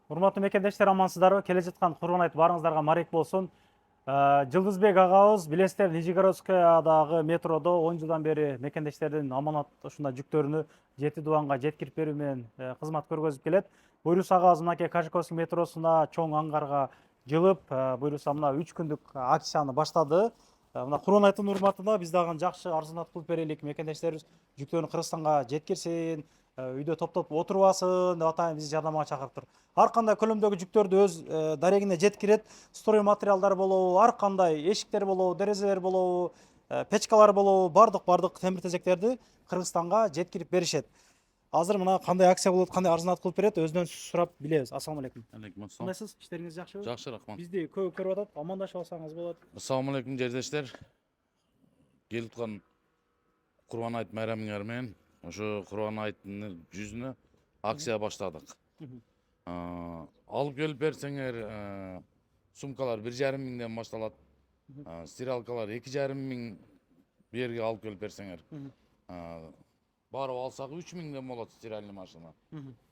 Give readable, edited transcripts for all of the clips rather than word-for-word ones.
Урматтуу мекендештер, амансыздарбы? Келе жаткан Курбан айт баарыңыздарга марек болсун. Жылдызбек агабыз билесиздер, Нижегородскойдагы метродо 10 жылдан бери мекендештердин аманат ушундай жүктөрүнү жети дубанга жеткирип берүү менен кызмат көргөзүп келет. Буйруса агабыз мынакей Кашиковский метросуна чоң аңгарга жылып, буйруса мына 3 күндүк акцияны баштады. Мына Курбан айттын урматында биз дагы жакшы арзанат кылып берелик, мекендештерибиз жүктөрүн Кыргызстанга жеткирсин, үйдө топтоп отурбасын деп атайын биз жардамга чакырып тур. Ар кандай көлөмдөгү жүктөрдү өз дарегине жеткирет. Строй материалдар болобу, ар кандай эшиктер болобу, дерезелер болобу, печкалар болобу, бардык темир тезектерди Кыргызстанга жеткирип беришет. Азыр мына кандай акция болот, кандай арзанат кылып берет, өзүнөн сурап билебиз. Ассалам алейкум. Алейкум ассалам. Кандайсыз? Иштериңиз жакшыбы? Жакшы, рахмат. Бизди көп көрүп атат, амандашып алсаңыз болот. Ассаламу алейкум жердештер. Келип аткан Курбан айт майрамыңар менен ошо Курбан айттын жүзүнө акция баштадык. Алып келип берсеңер, сумкалар 1,5 миңден башталат. Стиралкалар 2,5 миң бу жерге алып келип берсеңер. Барып алсак 3 миңден болот стиральный машина.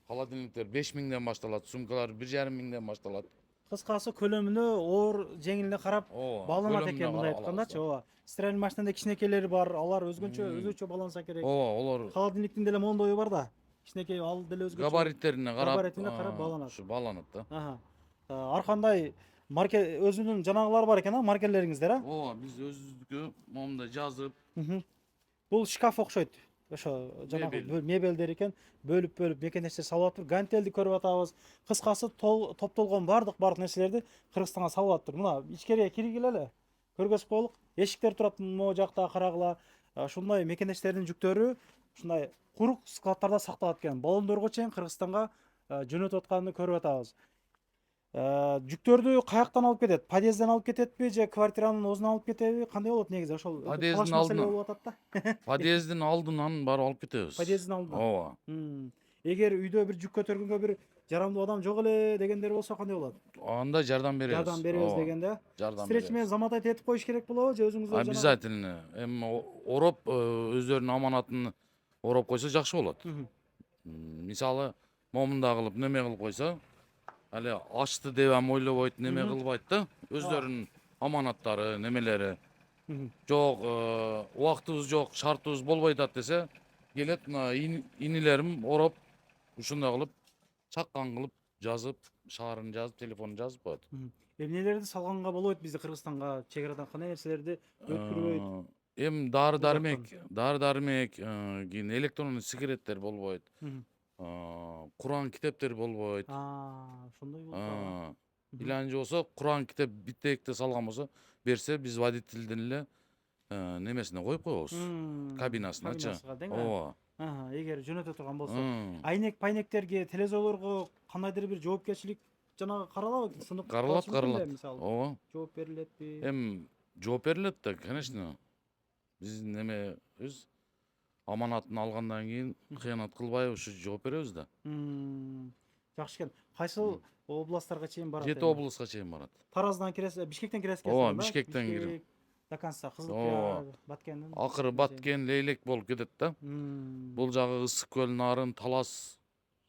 Холодильниктер 5 миңден башталат, сумкалар 1,5 миңден башталат. Кыскасы көлөмүнө, оор жеңилине карап бааланат экен, мындай айткандачы. Ооба. Стиральный машинада кичинекейлери бар, алар өзгөчө бааланса керек. Олар Холодильниктин деле мондойу бар да. Кичинекей ал деле өзгөчө. габариттерине карап, бааланат. ушу бааланат да. Ар кандай марке өзүнүн жанагылары бар экен, маркелериңиздер, Ооба, биз өзүбүздүкү момундай жазып. Бул шкаф окшойт. Ошо жанагы мебелдер экен, бөлүп мекендештер салып атыптыр. Гантелди көрүп атабыз. Кыскасы топтолгон бардык нерселерди Кыргызстанга салып атыптыр. Мына ичкерие киргиле эле. Көргөзүп коелук. Эшиктер турат могу жакта, карагыла. Ушундай мекендештердин жүктөрү ушундай курук складтарда сакталат экен. Баллондорго чейин Кыргызстанга жөнөтүп атканын көрүп атабыз. Жүктөрдү каяктан алып кетет? Подъезден алып кететпи же квартиранын өзүнөн алып кетеби? Кандай болот негизи? Ошол талаш маселе болуп атат да. Подъездин алдынан барып алып кетебиз. Подъездин алдынан. Ооба. Эгер үйдө бир жүк көтөргөнгө бир жарамдуу адам жок эле дегендер болсо кандай болот? Анда жардам беребиз. Жардам беребиз дегенде. Жардам Встреч менен замотать этип коюш керек болобу же өзүңүздөр обязательно. Эми ороп, өздөрүнүн аманатын ороп койсо жакшы болот. Мисалы, момундай кылып неме кылып койсо, але ачты деп ам ойлобойт, неме кылбайт да. Өздөрүнүн аманаттары, немелери. Жок, убактыбыз жок, шартыбыз болбой атат десе, келет мына инилерим ороп, ушундай кылып, чаккан кылып жазып, шаарын жазып, телефонун жазып коет. Эмнелерди салганга болбойт бизде Кыргызстанга? Чек арадан кандай нерселерди өткөрбөйт? Эми дары-дармек, кийин электронный сигареттер болбойт. Куран китептер болбойт. Ошондой болот. Иланчы болсо, Куран китеп биттекте салган болсо, берсе биз водительдин эле немесине коюп коебуз. Кабинасыначы. Ооба. Эгер жөнөтө турган болсо. Айнек, пайнектерге, телевизорлорго кандайдыр бир жоопкерчилик жанагы каралабы? Сынык Каралат. мисалы. Ооба. Жооп берилетпи? Эми жооп берилет да, конечно. Биз немебиз аманатын алгандан кийин кыянат кылбай ушу жооп беребиз да. Жакшы экен. Кайсыл областтарга чейин барат? 7 областка чейин барат. Тараздан киресиз, Бишкектен киресиз. Ооба, Бишкектен кирип. До конца Кызылкия, Баткендин. Акыры Баткен, Лейлек болуп кетет да. Бул жагы Ысык көл, Нарын, Талас,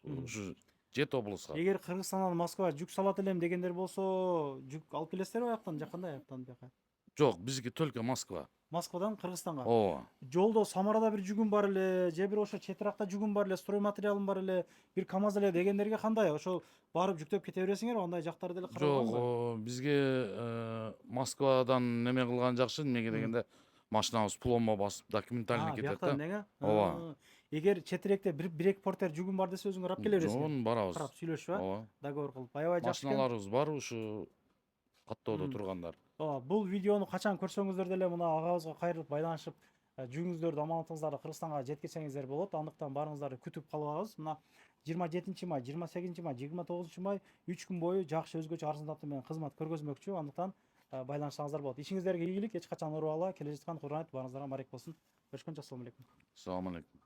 ушу 7 областка. Эгер Кыргызстандан Москва жүк салат элем дегендер болсо, жүк алып келесиздерби аяктан, же кандай аяктан бияка? Жок, бизге только Москва. Москвадан Кыргызстанга. Ооба. Жолдо Самарада бир жүгүм бар эле, же бир ошо четиракта жүгүм бар эле, строй материалым бар эле, бир КАМАЗ эле дегендерге кандай? Ошо барып жүктөп кете бересиңерби? Андай жактарды деле каралганбы? Жок, бизге Москвадан неме кылган жакшы, эмнеге дегенде машинабыз пломба басып документальный кетет да. Ооба. Эгер четиректе бир-эки портер жүгүм бар десе өзүңөр алып келе бересиңер. Жон барабыз. Карап сүйлөшүп, Ооба. договор кылып. Аябай жакшы. Машиналарыбыз бар, ушу каттоодо тургандар. Бул видеону качан көрсөңүздөр деле мына агабызга кайрылып байланышып, жүгүңүздөрдү, аманатыңыздарды Кыргызстанга жеткирсеңиздер болот. Андыктан баарыңыздарды күтүп калабыз. Мына 27 май, 28 май, 29 май 3 күн бою жакшы өзгөчө арзандатуу менен кызмат көргөзмөкчү. Андыктан байланышсаңыздар болот. Ишиңиздерге ийгилик, эч качан оорубагыла. Келе жаткан Курбан айт баарыңыздарга марек болсун. Көрүшкөнчө, ассалам алейкум. Assalomu alaykum.